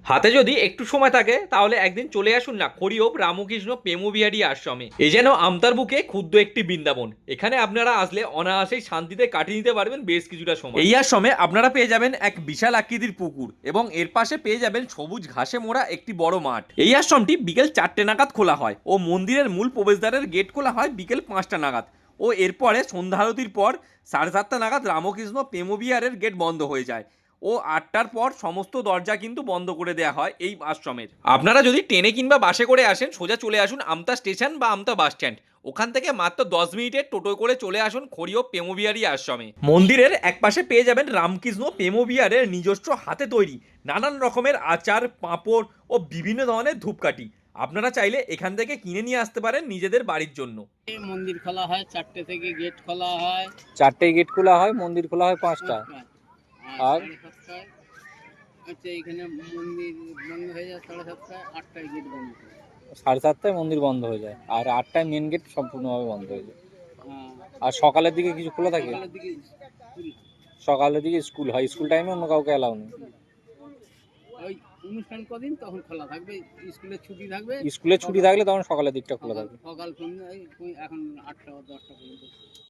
হাতে যদি একটু সময় থাকে তাহলে একদিন চলে আসুন না খড়িয়োপ রামকৃষ্ণ প্রেমবিহারী আশ্রমে। এ যেন আমতার বুকে ক্ষুদ্র একটি বৃন্দাবন। এখানে আপনারা আসলে অনায়াসেই শান্তিতে কাটিয়ে নিতে পারবেন বেশ কিছুটা সময়। এই আশ্রমে আপনারা পেয়ে যাবেন এক বিশাল আকৃতির পুকুর এবং এর পাশে পেয়ে যাবেন সবুজ ঘাসে মোড়া একটি বড় মাঠ। এই আশ্রমটি বিকেল 4টে নাগাদ খোলা হয় ও মন্দিরের মূল প্রবেশদ্বারের গেট খোলা হয় বিকেল 5টা নাগাদ ও এরপরে সন্ধ্যা আরতির পর 7:30 নাগাদ রামকৃষ্ণ প্রেমবিহারের গেট বন্ধ হয়ে যায় ও 8টার পর সমস্ত দরজা কিন্তু বন্ধ করে দেওয়া হয় এই আশ্রমের। আপনারা যদি ট্রেনে কিংবা বাসে করে আসেন সোজা চলে আসুন আমতা স্টেশন বা আমতা বাস স্ট্যান্ড। ওখান থেকে মাত্র 10 মিনিটের টোটো করে চলে আসুন খড়িয়োপ প্রেমবিহারী আশ্রমে। মন্দিরের একপাশে পেয়ে যাবেন রামকৃষ্ণ প্রেমবিহারের নিজস্ব হাতে তৈরি নানান রকমের আচার, পাঁপড় ও বিভিন্ন ধরনের ধূপকাঠি। আপনারা চাইলে এখান থেকে কিনে নিয়ে আসতে পারেন নিজেদের বাড়ির জন্য। মন্দির খোলা হয় 4টে থেকে, গেট খোলা হয় 4টায় গেট খোলা হয়, মন্দির খোলা হয় 5টায়। আর 7:30 হচ্ছে এখানে মন্দির বন্ধ হয়ে যায় 7:30, 8টায় গেট বন্ধ হয়। 7:30টায় মন্দির বন্ধ হয়ে যায় আর 8টায় মেন গেট সম্পূর্ণভাবে বন্ধ হয়ে যায়। হ্যাঁ, আর সকালের দিকে কিছু খোলা থাকে? সকালের দিকে স্কুল, সকালের দিকে স্কুল হয়, স্কুল টাইমে অন্য কাউকে অ্যালাউ নেই। ওই অনুষ্ঠান কদিন তখন খোলা থাকবে, স্কুলের ছুটি থাকবে। স্কুলে ছুটি থাকলে তখন সকালের দিকটা খোলা সকাল থাকে। সকাল সন্ধ্যা এখন 8টা 10টা পর্যন্ত।